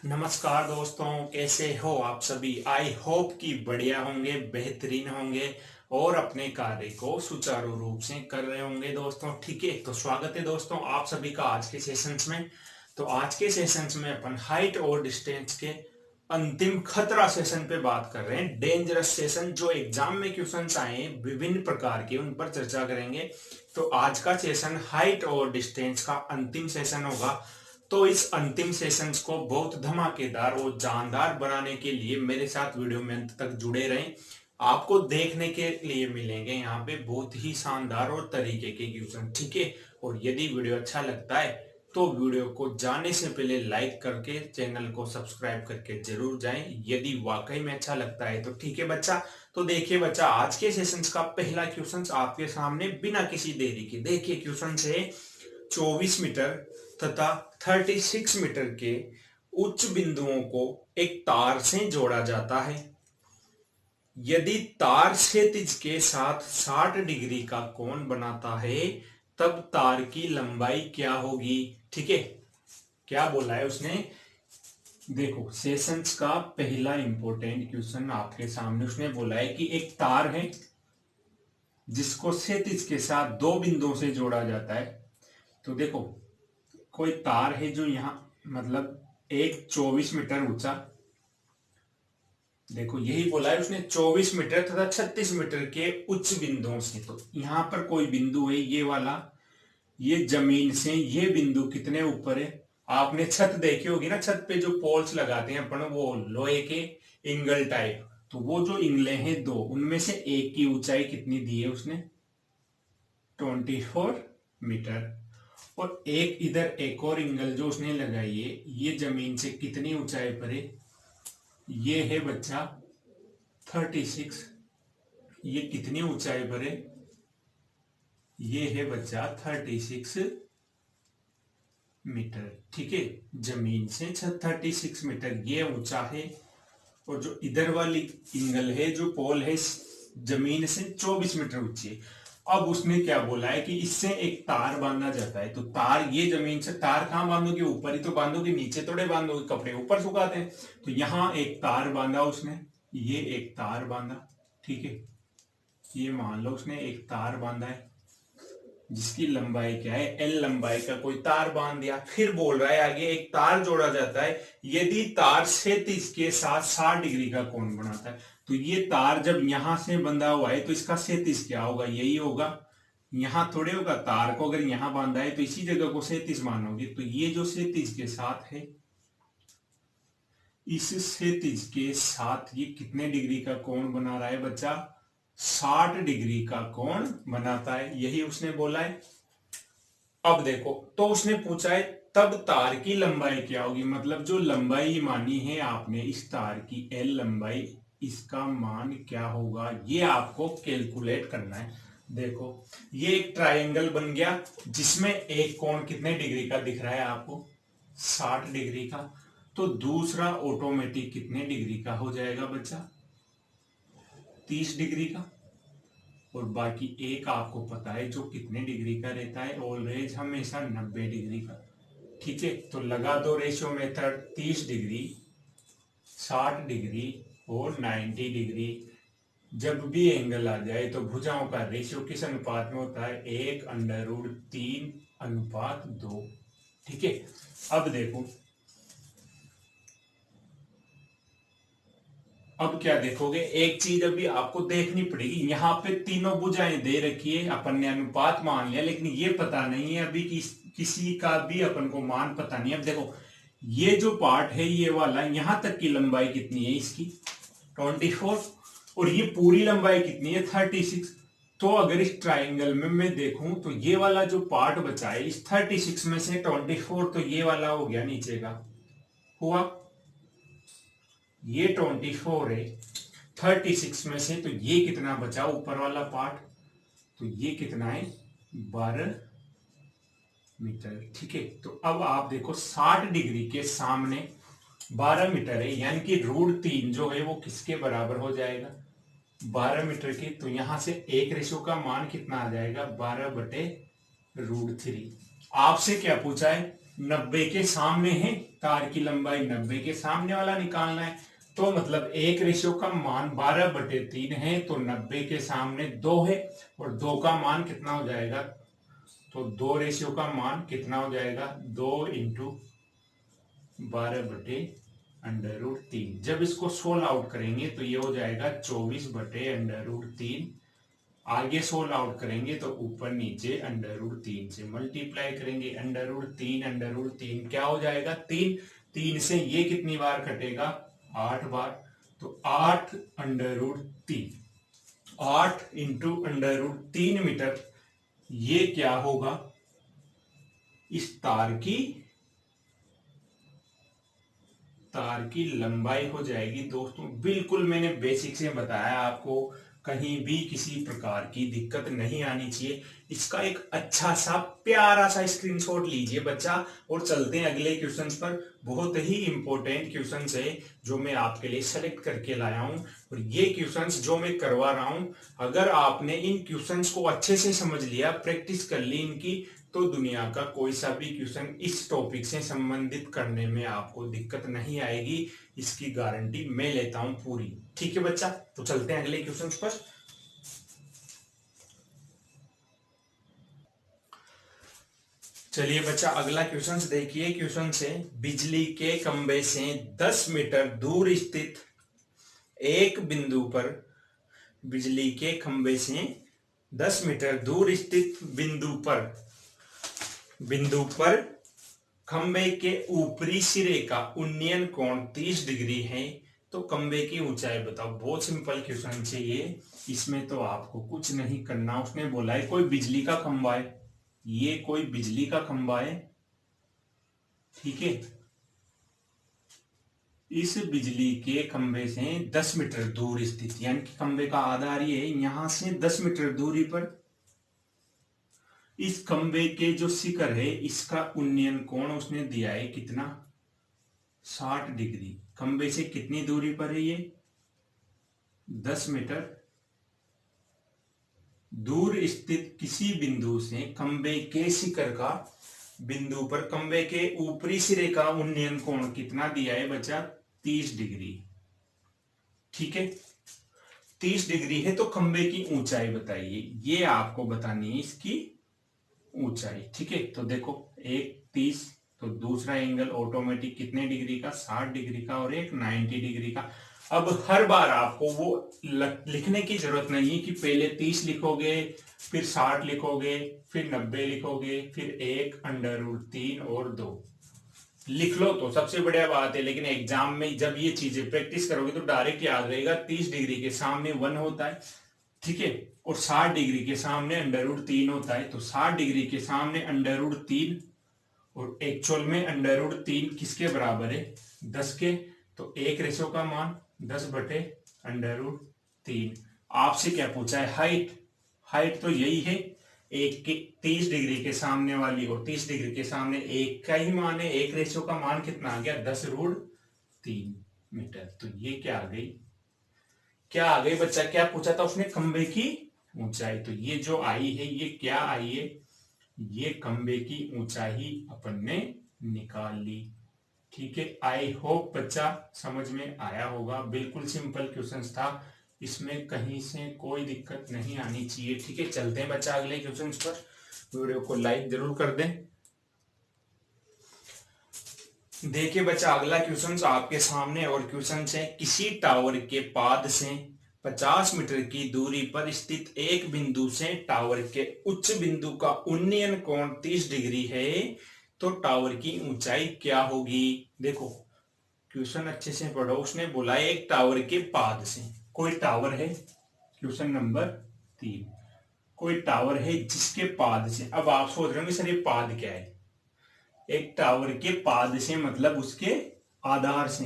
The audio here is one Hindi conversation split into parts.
नमस्कार दोस्तों, कैसे हो आप सभी। आई होप कि बढ़िया होंगे, बेहतरीन होंगे और अपने कार्य को सुचारू रूप से कर रहे होंगे दोस्तों। ठीक है, तो स्वागत है दोस्तों आप सभी का आज के सेशंस में। तो आज के सेशंस में अपन हाइट और डिस्टेंस के अंतिम खतरा सेशन पे बात कर रहे हैं। डेंजरस सेशन जो एग्जाम में क्वेश्चंस आए हैं विभिन्न प्रकार के, उन पर चर्चा करेंगे। तो आज का सेशन हाइट और डिस्टेंस का अंतिम सेशन होगा। तो इस अंतिम सेशंस को बहुत धमाकेदार और जानदार बनाने के लिए मेरे साथ वीडियो में अंत तक जुड़े रहें। आपको देखने के लिए मिलेंगे यहाँ पे बहुत ही शानदार और तरीके के क्वेश्चन। ठीक है, और यदि वीडियो अच्छा लगता है तो वीडियो को जाने से पहले लाइक करके चैनल को सब्सक्राइब करके जरूर जाएं। यदि वाकई में अच्छा लगता है तो ठीक है बच्चा। तो देखिए बच्चा, आज के सेशंस का पहला क्वेश्चन आपके सामने बिना किसी देरी के। देखिए क्वेश्चन है 24 मीटर तथा 36 मीटर के उच्च बिंदुओं को एक तार से जोड़ा जाता है। यदि तार क्षैतिज के साथ 60 डिग्री का कोण बनाता है तब तार की लंबाई क्या होगी। ठीक है, क्या बोला है उसने। देखो सेशंस का पहला इंपॉर्टेंट क्वेश्चन आपके सामने उसने बोला है कि एक तार है जिसको क्षैतिज के साथ दो बिंदुओं से जोड़ा जाता है। तो देखो कोई तार है जो यहां मतलब एक 24 मीटर ऊंचा, देखो यही बोला है उसने 24 मीटर तथा 36 मीटर के उच्च बिंदुओं से। तो यहां पर कोई बिंदु है ये वाला, ये जमीन से ये बिंदु कितने ऊपर है। आपने छत देखी होगी ना, छत पे जो पोल्स लगाते हैं अपन वो लोहे के इंगल टाइप। तो वो जो इंगले हैं दो, उनमें से एक की ऊंचाई कितनी दी है उसने, 24 मीटर। और एक इधर एक और एंगल जो उसने लगाई है ये जमीन से कितनी ऊंचाई पर है, ये है बच्चा 36। ये कितनी ऊंचाई पर है, ये है बच्चा 36 मीटर। ठीक है, जमीन से 36 मीटर ये ऊंचा है। और जो इधर वाली एंगल है, जो पोल है, जमीन से 24 मीटर ऊंची है। अब उसने क्या बोला है कि इससे एक तार बांधा जाता है। तो तार ये जमीन से, तार कहां बांधोगे, ऊपर ही तो बांधोगे, नीचे थोड़े बांधोगे, कपड़े ऊपर सुखाते हैं। तो यहां एक तार बांधा उसने, ये एक तार बांधा। ठीक है, ये मान लो उसने एक तार बांधा है जिसकी लंबाई क्या है, एल लंबाई का कोई तार बांध दिया। फिर बोल रहा है आगे एक तार जोड़ा जाता है यदि तार क्षैतिज के साथ 60 डिग्री का कोण बनाता है। तो ये तार जब यहां से बंधा हुआ है तो इसका क्षैतिज क्या होगा, यही होगा। यहां थोड़े होगा, तार को अगर यहां बांधा है तो इसी जगह को क्षैतिज मानोगे। तो ये जो क्षैतिज के साथ है, इस क्षैतिज के साथ ये कितने डिग्री का कोण बना रहा है बच्चा, 60 डिग्री का कोण बनाता है, यही उसने बोला है। अब देखो तो उसने पूछा है तब तार की लंबाई क्या होगी, मतलब जो लंबाई मानी है आपने इस तार की एल लंबाई, इसका मान क्या होगा ये आपको कैलकुलेट करना है। देखो ये एक ट्रायंगल बन गया जिसमें एक कोण कितने डिग्री का दिख रहा है आपको, 60 डिग्री का। तो दूसरा ऑटोमेटिक कितने डिग्री का हो जाएगा बच्चा, 30 डिग्री का। और बाकी एक आपको पता है जो कितने डिग्री का रहता है, ऑलवेज हमेशा 90 डिग्री का। ठीक है, तो लगा दो रेशियो मेथड, 30 डिग्री, 60 डिग्री और 90 डिग्री। जब भी एंगल आ जाए तो भुजाओं का रेशियो किस अनुपात में होता है, 1/3:2। ठीक है, अब देखो, अब क्या देखोगे, एक चीज अभी आपको देखनी पड़ेगी। यहाँ पे तीनों भुजाएं दे रखी है, अपन ने अनुपात मान लिया, लेकिन ये पता नहीं है अभी किसी का भी अपन को मान पता नहीं है। अब देखो ये जो पार्ट है ये वाला, यहां तक की लंबाई कितनी है इसकी, 24। और ये पूरी लंबाई कितनी है, 36। तो अगर इस ट्राइंगल में मैं देखूं तो ये वाला जो पार्ट बचा है इस 36 में से 24, तो ये वाला हो गया नीचे का, हुआ ये 24 है 36 में से। तो ये कितना बचा ऊपर वाला पार्ट, तो ये कितना है, 12 मीटर। ठीक है, तो अब आप देखो 60 डिग्री के सामने 12 मीटर है, यानी कि √3 जो है वो किसके बराबर हो जाएगा, 12 मीटर के। तो यहां से एक रेशो का मान कितना आ जाएगा, 12/√3। आपसे क्या पूछा है, 90 के सामने है, तार की लंबाई 90 के सामने वाला निकालना है। तो मतलब एक रेशियो का मान 12/3 है, तो 90 के सामने 2 है, और 2 का मान कितना हो जाएगा, तो 2 रेशियो का मान कितना हो जाएगा, 2 इंटू 12/√3। जब इसको सोल्व आउट करेंगे तो ये हो जाएगा 24/√3। आगे सोल्व आउट करेंगे तो ऊपर नीचे √3 से मल्टीप्लाई करेंगे। √3 क्या हो जाएगा, 3। 3 से ये कितनी बार कटेगा, 8 बार। तो 8√3, 8 इंटू √3 मीटर, ये क्या होगा, इस तार की लंबाई हो जाएगी। दोस्तों बिल्कुल मैंने बेसिक से बताया आपको, कहीं भी किसी प्रकार की दिक्कत नहीं आनी चाहिए। इसका एक अच्छा सा प्यारा सा स्क्रीनशॉट लीजिए बच्चा, और चलते हैं अगले क्वेश्चंस पर। बहुत ही इंपॉर्टेंट क्वेश्चंस है जो मैं आपके लिए सेलेक्ट करके लाया हूं, और ये क्वेश्चंस जो मैं करवा रहा हूं, अगर आपने इन क्वेश्चंस को अच्छे से समझ लिया, प्रैक्टिस कर ली इनकी, तो दुनिया का कोई सा भी क्वेश्चन इस टॉपिक से संबंधित करने में आपको दिक्कत नहीं आएगी। इसकी गारंटी मैं लेता हूं पूरी। ठीक है बच्चा, तो चलते हैं अगले क्वेश्चन पर। चलिए बच्चा, अगला क्वेश्चन देखिए। क्वेश्चन से, बिजली के खंभे से 10 मीटर दूर स्थित एक बिंदु पर, बिजली के खंभे से 10 मीटर दूर स्थित बिंदु पर खंबे के ऊपरी सिरे का उन्नयन कोण 30 डिग्री है, तो खंबे की ऊंचाई बताओ। बहुत सिंपल क्वेश्चन है ये, इसमें तो आपको कुछ नहीं करना। उसने बोला है कोई बिजली का खंबा है, ये कोई बिजली का खंबा है, ठीक है। इस बिजली के खंबे से 10 मीटर दूर स्थित, यानी कि खंबे का आधार ये है, यहां से 10 मीटर दूरी पर इस खंबे के जो शिखर है, इसका उन्नयन कोण उसने दिया है कितना, 60 डिग्री। खंबे से कितनी दूरी पर है ये, 10 मीटर दूर स्थित किसी बिंदु से खंबे के शिखर का, बिंदु पर खंबे के ऊपरी सिरे का उन्नयन कोण कितना दिया है बच्चा, 30 डिग्री। ठीक है, 30 डिग्री है, तो खंबे की ऊंचाई बताइए, ये आपको बतानी है इसकी ऊंचाई। ठीक है, तो देखो एक 30, तो दूसरा एंगल ऑटोमेटिक कितने डिग्री का, 60 डिग्री का, और एक 90 डिग्री का। अब हर बार आपको वो लिखने की जरूरत नहीं है कि पहले 30 लिखोगे, फिर 60 लिखोगे, फिर 90 लिखोगे, फिर 1 √3 और 2 लिख लो तो सबसे बढ़िया बात है। लेकिन एग्जाम में जब ये चीजें प्रैक्टिस करोगे तो डायरेक्ट याद रहेगा। 30 डिग्री के सामने 1 होता है, ठीक है, और 60 डिग्री के सामने √3 होता है। तो 60 डिग्री के सामने √3, और एक्चुअल में √3 किसके बराबर है, 10 के। तो एक रेशो का मान 10/√3। आपसे क्या पूछा है, हाइट। हाइट तो यही है, एक के 30 डिग्री के सामने वाली और 30 डिग्री के सामने एक का ही मान है। एक रेशो का मान कितना आ गया, 10√3 मीटर। तो ये क्या आ गई बच्चा, क्या पूछा था उसने, खंबे की ऊंचाई। तो ये जो आई है, ये क्या आई है, ये खंबे की ऊंचाई अपन ने निकाल ली। ठीक है, आई होप बच्चा समझ में आया होगा। बिल्कुल सिंपल क्वेश्चन था, इसमें कहीं से कोई दिक्कत नहीं आनी चाहिए। ठीक है, चलते हैं बच्चा अगले क्वेश्चन पर। वीडियो को लाइक जरूर कर दें। देखिए बच्चा, अगला क्वेश्चन आपके सामने, और क्वेश्चन है, किसी टावर के पाद से 50 मीटर की दूरी पर स्थित एक बिंदु से टावर के उच्च बिंदु का उन्नयन कोण 30 डिग्री है, तो टावर की ऊंचाई क्या होगी। देखो क्वेश्चन अच्छे से पढ़ो। उसने बोला एक टावर के पाद से, कोई टावर है, क्वेश्चन नंबर 3, कोई टावर है जिसके पाद से। अब आप सोच रहे होंगे सर ये पाद क्या है। एक टावर के पाद से मतलब उसके आधार से,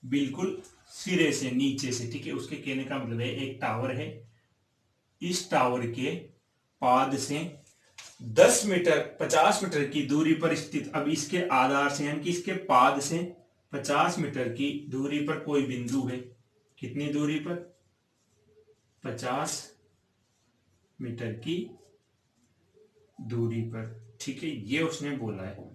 बिल्कुल सिरे से, नीचे से। ठीक है, उसके कहने का मतलब है एक टावर है, इस टावर के पाद से 10 मीटर 50 मीटर की दूरी पर स्थित, अब इसके आधार से यानी कि इसके पाद से 50 मीटर की दूरी पर कोई बिंदु है। कितनी दूरी पर, 50 मीटर की दूरी पर। ठीक है, ये उसने बोला है।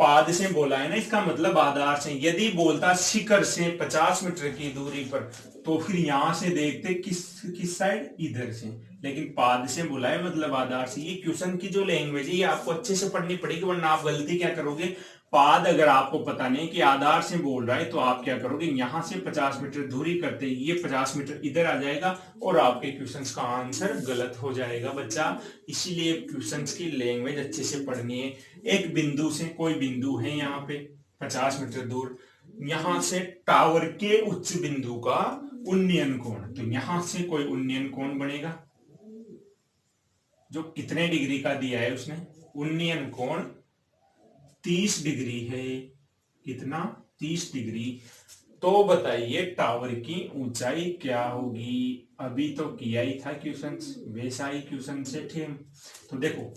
पाद से बोला है ना, इसका मतलब आधार से। यदि बोलता शिखर से 50 मीटर की दूरी पर, तो फिर यहां से देखते किस साइड, इधर से। लेकिन पाद से बोला है मतलब आधार से। ये क्वेश्चन की जो लैंग्वेज है ये आपको अच्छे से पढ़नी पड़ेगी, वरना आप गलती क्या करोगे, पाद अगर आपको पता नहीं कि आधार से बोल रहा है तो आप क्या करोगे, यहां से 50 मीटर दूरी करते ये 50 मीटर इधर आ जाएगा और आपके क्वेश्चंस का आंसर गलत हो जाएगा बच्चा। इसीलिए क्वेश्चंस की लैंग्वेज अच्छे से पढ़नी है। एक बिंदु से, कोई बिंदु है यहाँ पे 50 मीटर दूर, यहां से टावर के उच्च बिंदु का उन्नयन कोण, तो यहां से कोई उन्नयन कोण बनेगा जो कितने डिग्री का दिया है उसने, उन्नयन कोण 30 डिग्री है। कितना, 30 डिग्री। तो बताइए टावर की ऊंचाई क्या होगी। अभी तो किया ही था क्वेश्चन, वैसा ही क्वेश्चन से थे। तो देखो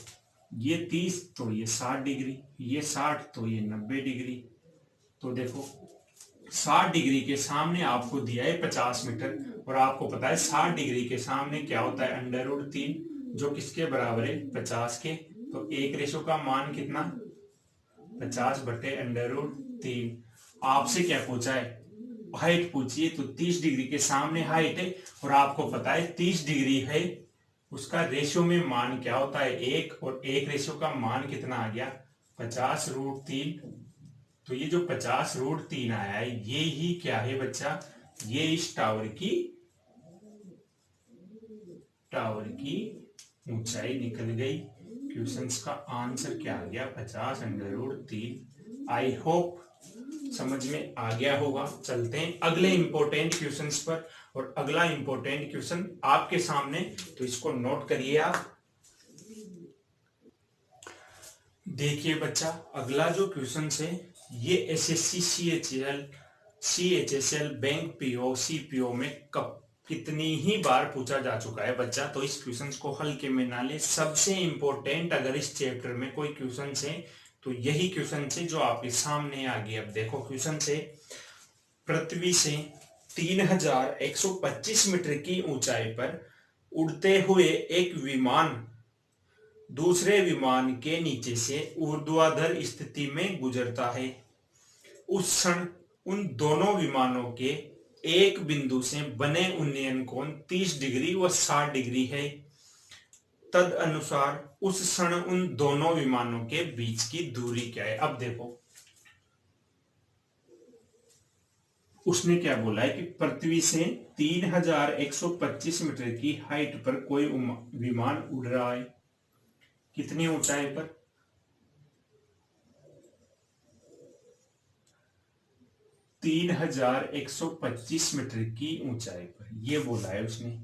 ये 30 तो ये 60 डिग्री, ये 60 तो ये 90 डिग्री। तो देखो 60 डिग्री के सामने आपको दिया है 50 मीटर, और आपको पता है 60 डिग्री के सामने क्या होता है, √3, जो किसके बराबर है, 50 के। तो एक रेशो का मान कितना, 50/√3। आपसे क्या पूछा है, हाइट पूछिए, तो 30 डिग्री के सामने हाइट है, और आपको पता है 30 डिग्री है, उसका रेशियो में मान क्या होता है, 1, और 1 रेशियो का मान कितना आ गया, 50√3। तो ये जो 50√3 आया है ये ही क्या है बच्चा, ये इस टावर की ऊंचाई निकल गई। क्वेश्चंस का आंसर क्या आ गया, 50√3। आई होप समझ में आ गया होगा। चलते हैं अगले इंपॉर्टेंट क्वेश्चंस पर, और अगला इंपॉर्टेंट क्वेश्चन आपके सामने, तो इसको नोट करिए आप। देखिए बच्चा, अगला जो क्वेश्चन है ये SSC CHSL bank PO CPO में कब कितनी ही बार पूछा जा चुका है बच्चा। तो इस क्वेश्चन को हल्के में ना ले, सबसे इंपॉर्टेंट अगर इस चैप्टर में कोई क्वेश्चन है तो यही क्वेश्चन है जो आपके सामने आ गया। अब देखो क्वेश्चन है, पृथ्वी से 3125 मीटर की ऊंचाई पर उड़ते हुए एक विमान दूसरे विमान के नीचे से ऊर्ध्वाधर स्थिति में गुजरता है। उस क्षण उन दोनों विमानों के एक बिंदु से बने उन्नयन कोण 30 डिग्री व 60 डिग्री है। तद अनुसार उस क्षण उन दोनों विमानों के बीच की दूरी क्या है। अब देखो उसने क्या बोला है कि पृथ्वी से 3125 मीटर की हाइट पर कोई विमान उड़ रहा है। कितनी ऊंचाई पर, 3125 मीटर की ऊंचाई पर, ये बोला है उसने।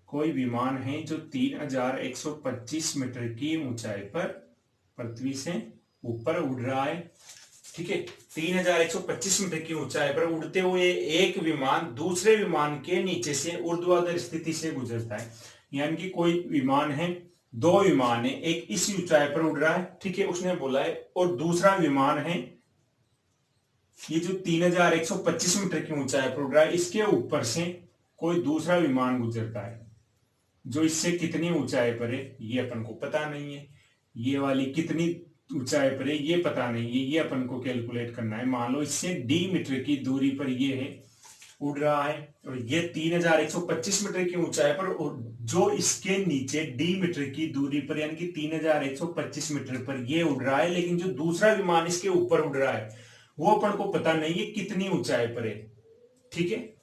कोई विमान है जो 3125 मीटर की ऊंचाई पर पृथ्वी से ऊपर उड़ रहा है। ठीक है, 3125 मीटर की ऊंचाई पर उड़ते हुए एक विमान दूसरे विमान के नीचे से ऊर्ध्वाधर स्थिति से गुजरता है। यानी कि कोई विमान है, दो विमान है, एक इस ऊंचाई पर उड़ रहा है, ठीक है, उसने बोला है, और दूसरा विमान है ये जो 3125 मीटर की ऊंचाई पर उड़ रहा है, इसके ऊपर से कोई दूसरा विमान गुजरता है जो इससे कितनी ऊंचाई पर है ये अपन को पता नहीं है। ये वाली कितनी ऊंचाई पर है ये पता नहीं है, ये अपन को कैलकुलेट करना है। मान लो इससे d मीटर की दूरी पर ये है, उड़ रहा है, और ये 3125 मीटर की ऊंचाई पर, जो इसके नीचे d मीटर की दूरी पर यानी कि 3125 मीटर पर ये उड़ रहा है, लेकिन जो दूसरा विमान इसके ऊपर उड़ रहा है वो अपन को पता नहीं है कितनी ऊंचाई पर है। ठीक है,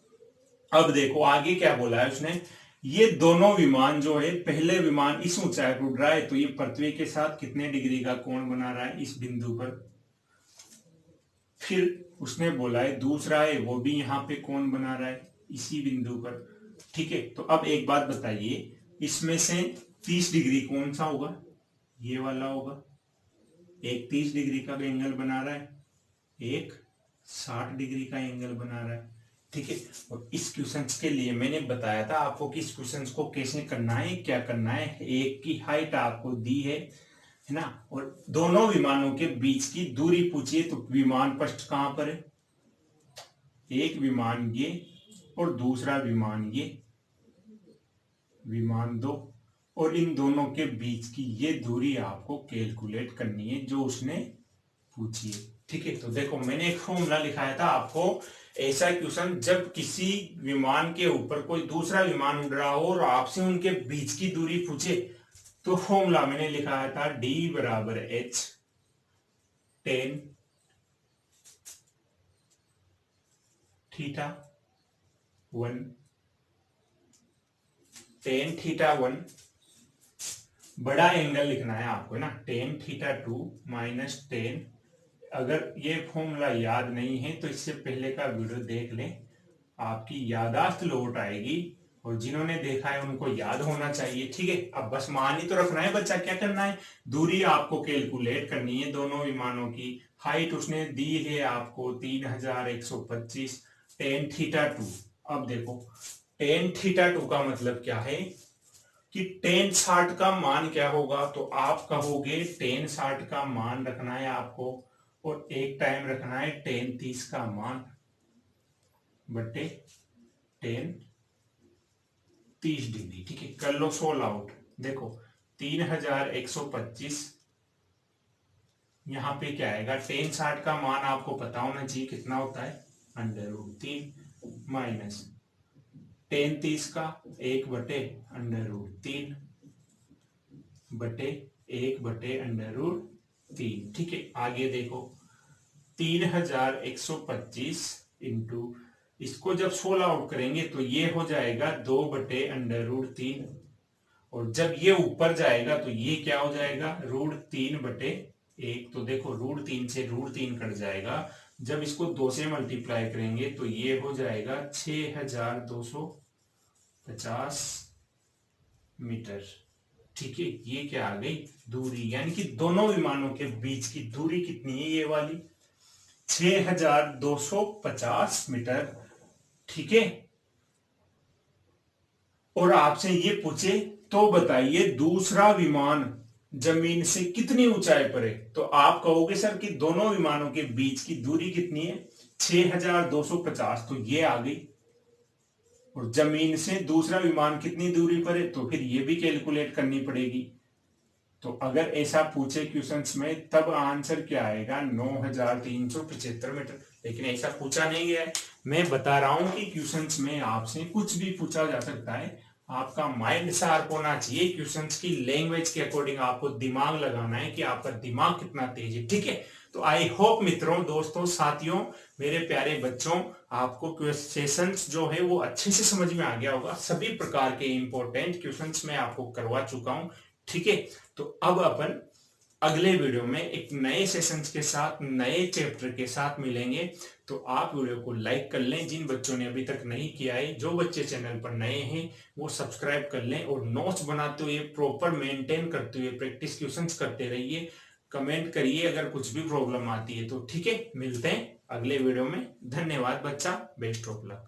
अब देखो आगे क्या बोला है उसने, ये दोनों विमान जो है, पहले विमान इस ऊंचाई पर उड़ रहा है तो ये पृथ्वी के साथ कितने डिग्री का कोण बना रहा है इस बिंदु पर। फिर उसने बोला है दूसरा है वो भी यहाँ पे कोण बना रहा है इसी बिंदु पर। ठीक है, तो अब एक बात बताइए, इसमें से 30 डिग्री कौन सा होगा, ये वाला होगा। एक 30 डिग्री का एंगल बना रहा है, एक 60 डिग्री का एंगल बना रहा है। ठीक है, और इस क्वेश्चन के लिए मैंने बताया था आपको कि इस क्वेश्चन को कैसे करना है, क्या करना है। एक की हाइट आपको दी है ना, और दोनों विमानों के बीच की दूरी पूछिए, तो विमान फर्स्ट कहां पर है, एक विमान ये और दूसरा विमान ये, विमान दो, और इन दोनों के बीच की ये दूरी आपको कैलकुलेट करनी है जो उसने पूछिए। ठीक है, तो देखो मैंने एक फॉर्मूला लिखाया था आपको, ऐसा क्वेश्चन जब किसी विमान के ऊपर कोई दूसरा विमान उड़ रहा हो और आपसे उनके बीच की दूरी पूछे, तो फॉर्मूला मैंने लिखाया था d बराबर h tan theta one, tan theta one, बड़ा एंगल लिखना है आपको ना, tan theta two minus ten. अगर ये फॉर्मूला याद नहीं है तो इससे पहले का वीडियो देख लें, आपकी यादाश्त लौट आएगी, और जिन्होंने देखा है उनको याद होना चाहिए। ठीक है, अब बस मान ही तो रखना है बच्चा, क्या करना है, दूरी आपको कैलकुलेट करनी है दोनों विमानों की। हाइट उसने दी है आपको 3125, टेन थीटा टू। अब देखो टेन थीटा टू का मतलब क्या है कि टेन 60 का मान क्या होगा, तो आप कहोगे टेन 60 का मान रखना है आपको, और एक टाइम रखना है टेन 30 का मान बटे टेन 30 डिग्री। ठीक है, कर लो सोल्व आउट। देखो 3125, यहां पे क्या आएगा, टेन 60 का मान आपको पता होना चाहिए कितना होता है, अंडर रूट 3 माइनस टेन 30 का 1 बटे अंडर रूट 3 बटे 1 बटे अंडर रूट 3। ठीक है, आगे देखो 3125 इंटू, इसको जब सोल्व आउट करेंगे तो ये हो जाएगा 2 बटे अंडर रूट 3, और जब ये ऊपर जाएगा तो ये क्या हो जाएगा, रूट 3 बटे 1। तो देखो रूट 3 से रूट 3 कट जाएगा, जब इसको 2 से मल्टीप्लाई करेंगे तो ये हो जाएगा 6250 मीटर। ठीक है, ये क्या आ गई, दूरी, यानी कि दोनों विमानों के बीच की दूरी कितनी है, ये वाली 6250 मीटर। ठीक है, और आपसे ये पूछे तो बताइए दूसरा विमान जमीन से कितनी ऊंचाई पर है, तो आप कहोगे सर कि दोनों विमानों के बीच की दूरी कितनी है, 6250, तो ये आ गई। और जमीन से दूसरा विमान कितनी दूरी पर है, तो फिर ये भी कैलकुलेट करनी पड़ेगी। तो अगर ऐसा पूछे क्वेश्चंस में तब आंसर क्या आएगा, 9375 मीटर। लेकिन ऐसा पूछा नहीं गया है, मैं बता रहा हूं कि क्वेश्चंस में आपसे कुछ भी पूछा जा सकता है, आपका माइंड शार्प होना चाहिए, क्वेश्चंस की लैंग्वेज के अकॉर्डिंग आपको दिमाग लगाना है कि आपका दिमाग कितना तेज है। ठीक है, तो आई होप मित्रों, दोस्तों, साथियों, मेरे प्यारे बच्चों, आपको क्वेश्चंस जो है वो अच्छे से समझ में आ गया होगा। सभी प्रकार के इंपॉर्टेंट क्वेश्चंस मैं आपको करवा चुका हूं। ठीक है, तो अब अपन अगले वीडियो में एक नए सेशंस के साथ, नए चैप्टर के साथ मिलेंगे। तो आप वीडियो को लाइक कर लें, जिन बच्चों ने अभी तक नहीं किया है, जो बच्चे चैनल पर नए हैं वो सब्सक्राइब कर लें, और नोट्स बनाते हुए प्रॉपर मेंटेन करते हुए प्रैक्टिस क्वेश्चंस करते रहिए। कमेंट करिए अगर कुछ भी प्रॉब्लम आती है तो। ठीक है, मिलते हैं अगले वीडियो में। धन्यवाद बच्चा, बेस्ट ऑफ लक।